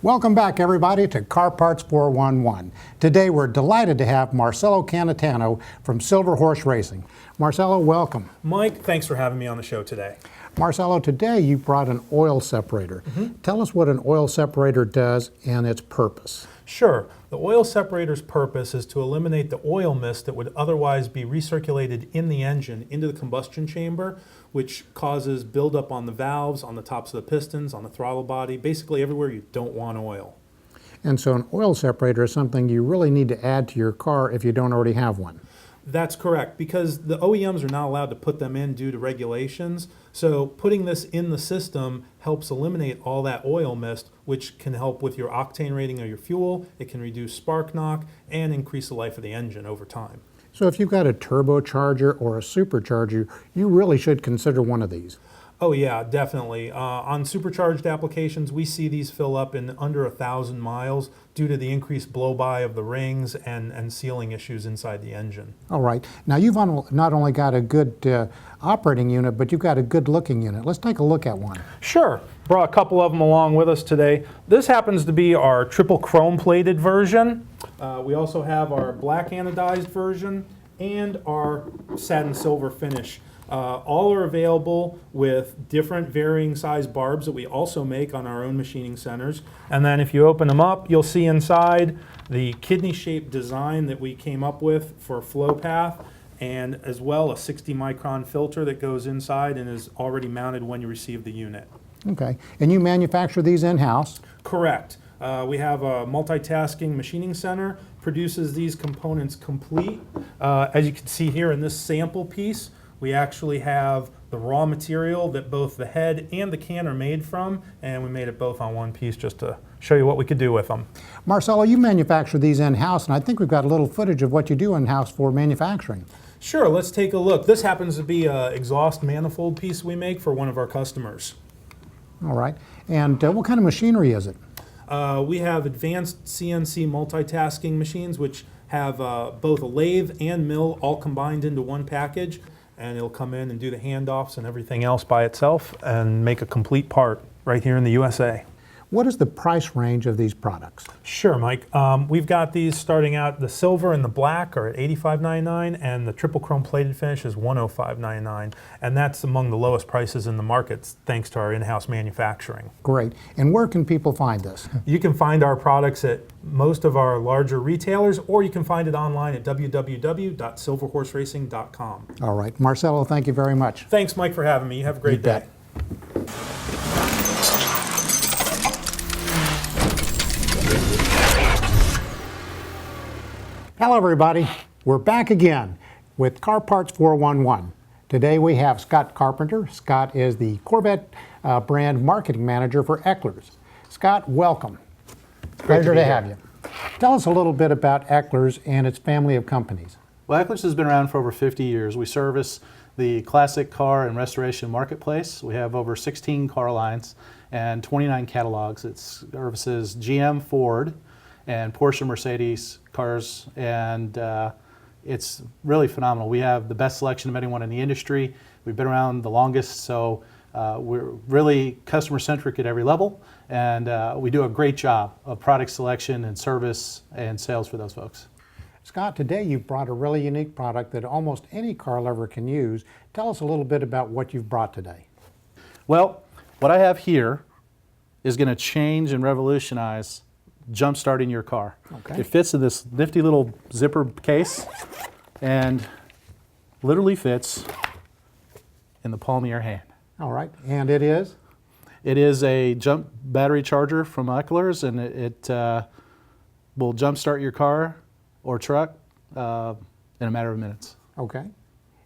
Welcome back, everybody, to Car Parts 411. Today, we're delighted to have Marcelo Cannatano from Silver Horse Racing. Marcelo, welcome. Mike, thanks for having me on the show today. Marcelo, today you brought an oil separator. Tell us what an oil separator does and its purpose. Sure. The oil separator's purpose is to eliminate the oil mist that would otherwise be recirculated in the engine into the combustion chamber, which causes buildup on the valves, on the tops of the pistons, on the throttle body, basically everywhere you don't want oil. And so an oil separator is something you really need to add to your car if you don't already have one. That's correct, because the OEMs are not allowed to put them in due to regulations. So putting this in the system helps eliminate all that oil mist, which can help with your octane rating of your fuel. It can reduce spark knock and increase the life of the engine over time. So if you've got a turbocharger or a supercharger, you really should consider one of these. Oh yeah, definitely. On supercharged applications, we see these fill up in under 1,000 miles due to the increased blow-by of the rings and sealing issues inside the engine. All right. Now you've not only got a good operating unit, but you've got a good-looking unit. Let's take a look at one. Sure. Brought a couple of them along with us today. This happens to be our triple chrome-plated version. We also have our black anodized version and our satin silver finish. All are available with different varying size barbs that we also make on our own machining centers. And then if you open them up, you'll see inside the kidney-shaped design that we came up with for flow path, and as well a 60 micron filter that goes inside and is already mounted when you receive the unit. Okay. And you manufacture these in-house? Correct. We have a multitasking machining center, produces these components complete. As you can see here in this sample piece, we actually have the raw material that both the head and the can are made from, and we made it both on one piece just to show you what we could do with them. Marcelo, you manufacture these in-house, and I think we've got a little footage of what you do in-house for manufacturing. Sure, let's take a look. This happens to be an exhaust manifold piece we make for one of our customers. All right. And what kind of machinery is it? We have advanced CNC multitasking machines, which have both a lathe and mill all combined into one package. And it'll come in and do the handoffs and everything else by itself and make a complete part right here in the USA. What is the price range of these products? Sure, Mike. We've got these starting out, the silver and the black are at $85.99, and the triple chrome plated finish is $105.99. And that's among the lowest prices in the market thanks to our in-house manufacturing. Great. And where can people find this? You can find our products at most of our larger retailers, or you can find it online at www.silverhorseracing.com. All right. Marcelo, thank you very much. Thanks, Mike, for having me. You have a great day. Hello, everybody. We're back again with Car Parts 411. Today we have Scott Carpenter. Scott is the Corvette brand marketing manager for Eckler's. Scott, welcome. Pleasure to have you. Tell us a little bit about Eckler's and its family of companies. Well, Eckler's has been around for over 50 years. We service the classic car and restoration marketplace. We have over 16 car lines and 29 catalogs. It services GM, Ford, and Porsche, Mercedes cars, and it's really phenomenal. We have the best selection of anyone in the industry. We've been around the longest, so we're really customer-centric at every level, and we do a great job of product selection and service and sales for those folks. Scott, today you've brought a really unique product that almost any car lover can use. Tell us a little bit about what you've brought today. Well, what I have here is going to change and revolutionize jump starting your car. Okay. It fits in this nifty little zipper case and literally fits in the palm of your hand. All right, and it is? It is a jump battery charger from Eckler's, and it will jump start your car or truck in a matter of minutes. Okay.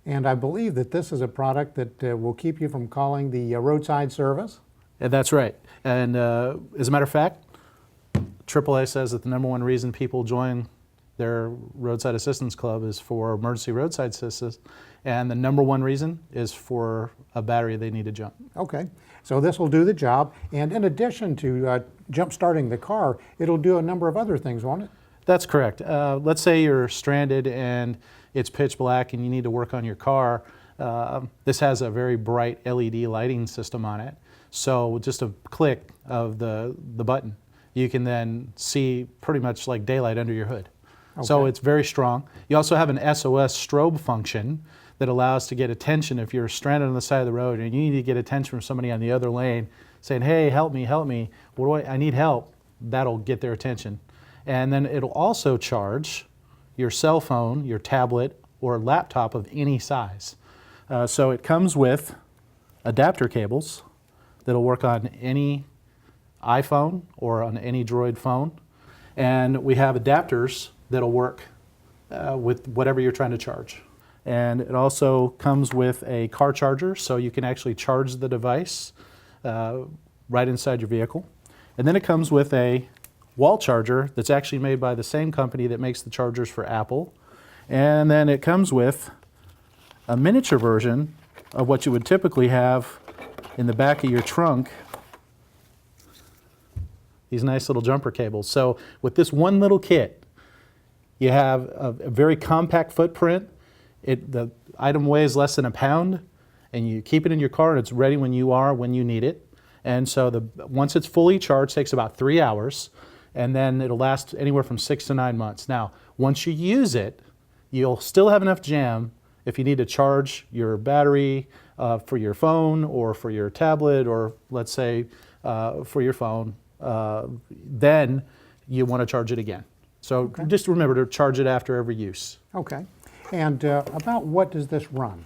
And I believe that this is a product that will keep you from calling the roadside service? And that's right. And as a matter of fact, AAA says that the #1 reason people join their roadside assistance club is for emergency roadside assistance, and the #1 reason is for a battery they need to jump. Okay, so this will do the job, and in addition to jump starting the car, it'll do a number of other things, won't it? That's correct. Let's say you're stranded and it's pitch black and you need to work on your car. This has a very bright LED lighting system on it, so just a click of the button you can then see pretty much like daylight under your hood. So Okay. it's very strong. You also have an SOS strobe function that allows to get attention if you're stranded on the side of the road and you need to get attention from somebody on the other lane saying, hey, help me, I need help. That'll get their attention. And then it'll also charge your cell phone, your tablet, or laptop of any size. So it comes with adapter cables that'll work on any iPhone or on any Droid phone. And we have adapters that'll work with whatever you're trying to charge. And it also comes with a car charger, so you can actually charge the device right inside your vehicle. And then it comes with a wall charger that's actually made by the same company that makes the chargers for Apple. And then it comes with a miniature version of what you would typically have in the back of your trunk, these nice little jumper cables. So with this one little kit, you have a very compact footprint. The item weighs less than a pound, and you keep it in your car and it's ready when you need it. And so once it's fully charged, it takes about 3 hours, and then it'll last anywhere from 6 to 9 months. Now, once you use it, you'll still have enough jam if you need to charge your battery for your phone or for your tablet, or let's say for your phone, then you want to charge it again. So just remember to charge it after every use. Okay. And about what does this run?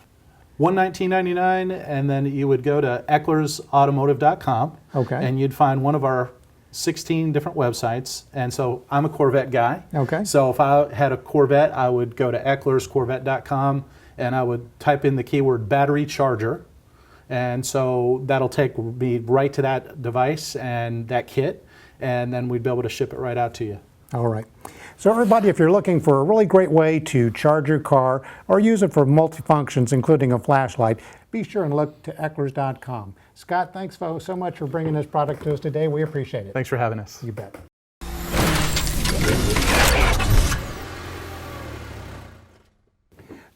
$119.99, and then you would go to ecklersautomotive.com, Okay. and you'd find one of our 16 different websites. And so I'm a Corvette guy. Okay. So if I had a Corvette, I would go to ecklerscorvette.com and I would type in the keyword battery charger. And so that'll take me right to that device and that kit, and then we'd be able to ship it right out to you. All right. So everybody, if you're looking for a really great way to charge your car or use it for multifunctions, including a flashlight, be sure and look to ecklers.com. Scott, thanks so much for bringing this product to us today. We appreciate it. Thanks for having us. You bet.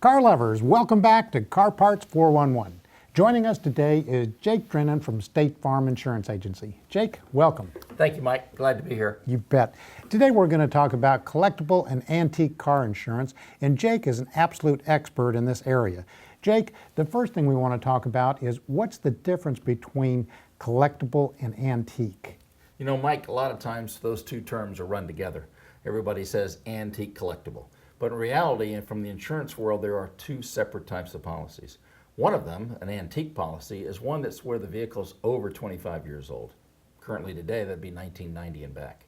Car lovers, welcome back to Car Parts 411. Joining us today is Jake Drennan from State Farm Insurance Agency. Jake, welcome. Thank you, Mike. Glad to be here. You bet. Today we're going to talk about collectible and antique car insurance, and Jake is an absolute expert in this area. Jake, the first thing we want to talk about is what's the difference between collectible and antique? You know, Mike, a lot of times those two terms are run together. Everybody says antique collectible. But in reality, and from the insurance world, there are two separate types of policies. One of them, an antique policy, is one that's where the vehicle's over 25 years old. Currently today, that'd be 1990 and back.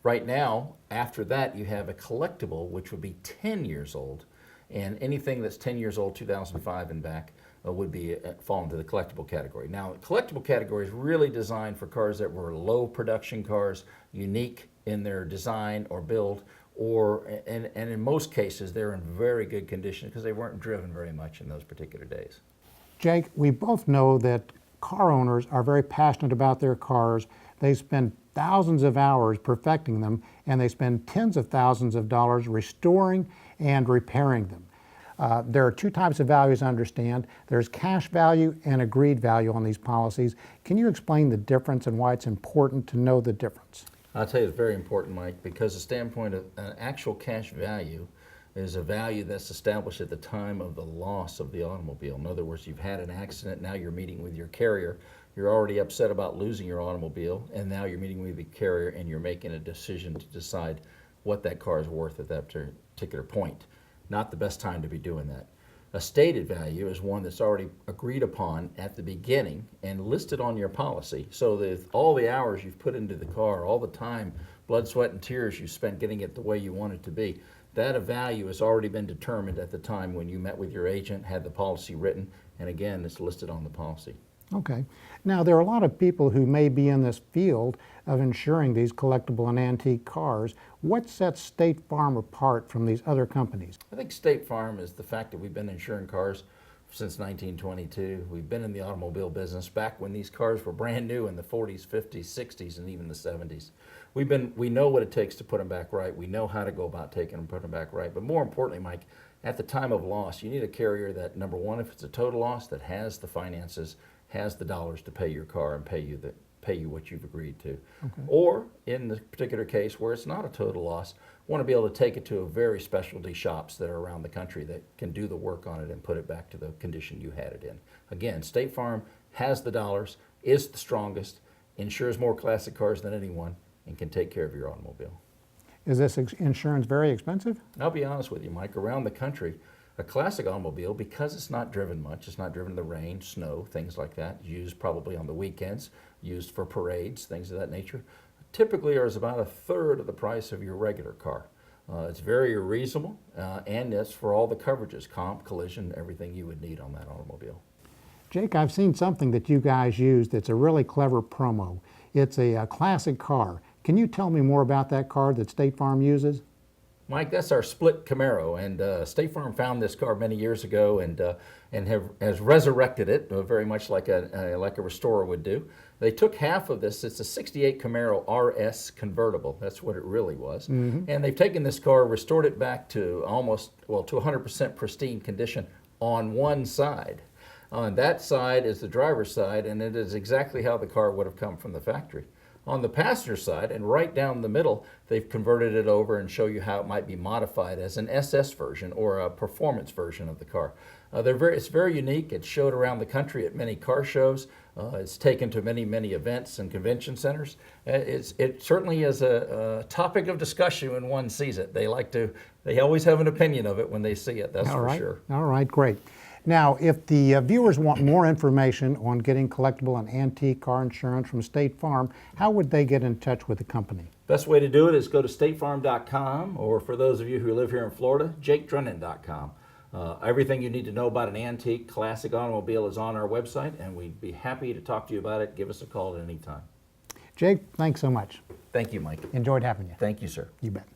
Right now, after that, you have a collectible, which would be 10 years old, and anything that's 10 years old, 2005 and back, would be fall into the collectible category. Now, the collectible category is really designed for cars that were low production cars, unique in their design or build, and in most cases, they're in very good condition because they weren't driven very much in those particular days. Jake, we both know that car owners are very passionate about their cars. They spend thousands of hours perfecting them, and they spend tens of thousands of dollars restoring and repairing them. There are two types of values I understand. There's cash value and agreed value on these policies. Can you explain the difference and why it's important to know the difference? I'll tell you, it's very important, Mike, because the standpoint of an actual cash value is a value that's established at the time of the loss of the automobile. In other words, you've had an accident, now you're meeting with your carrier. You're already upset about losing your automobile, and now you're meeting with the carrier and you're making a decision to decide what that car is worth at that particular point. Not the best time to be doing that. A stated value is one that's already agreed upon at the beginning and listed on your policy, so that all the hours you've put into the car, all the time, blood, sweat, and tears you spent getting it the way you want it to be, that a value has already been determined at the time when you met with your agent, had the policy written, and again, it's listed on the policy. Okay. Now, there are a lot of people who may be in this field of insuring these collectible and antique cars. What sets State Farm apart from these other companies? I think State Farm is the fact that we've been insuring cars since 1922. We've been in the automobile business back when these cars were brand new in the 40s, 50s, 60s, and even the 70s. We know what it takes to put them back right. We know how to go about taking them, putting them back right. But more importantly, Mike, at the time of loss, you need a carrier that, number one, if it's a total loss, that has the finances, has the dollars to pay your car and pay you pay you what you've agreed to. Or in the particular case where it's not a total loss, want to be able to take it to a very specialty shops that are around the country that can do the work on it and put it back to the condition you had it in. Again, State Farm has the dollars, is the strongest, insures more classic cars than anyone, and can take care of your automobile. Is this insurance very expensive? I'll be honest with you, Mike, around the country, a classic automobile, because it's not driven much, it's not driven in the rain, snow, things like that, used probably on the weekends, used for parades, things of that nature, typically is about a third of the price of your regular car. It's very reasonable, and it's for all the coverages, comp, collision, everything you would need on that automobile. Jake, I've seen something that you guys use that's a really clever promo. It's a classic car. Can you tell me more about that car that State Farm uses? Mike, that's our split Camaro, and State Farm found this car many years ago and has resurrected it very much like a restorer would do. They took half of this. It's a '68 Camaro RS convertible. That's what it really was. And they've taken this car, restored it back to to 100% pristine condition on one side. On that side is the driver's side, and it is exactly how the car would have come from the factory. On the passenger side, and right down the middle, they've converted it over and show you how it might be modified as an SS version or a performance version of the car. It's very unique. It's showed around the country at many car shows. It's taken to many, many events and convention centers. It certainly is a topic of discussion when one sees it. They always have an opinion of it when they see it, that's for sure. All right, great. Now, if the viewers want more information on getting collectible and antique car insurance from State Farm, how would they get in touch with the company? Best way to do it is go to statefarm.com, or for those of you who live here in Florida, jakedrennan.com. Everything you need to know about an antique classic automobile is on our website, and we'd be happy to talk to you about it. Give us a call at any time. Jake, thanks so much. Thank you, Mike. Enjoyed having you. Thank you, sir. You bet.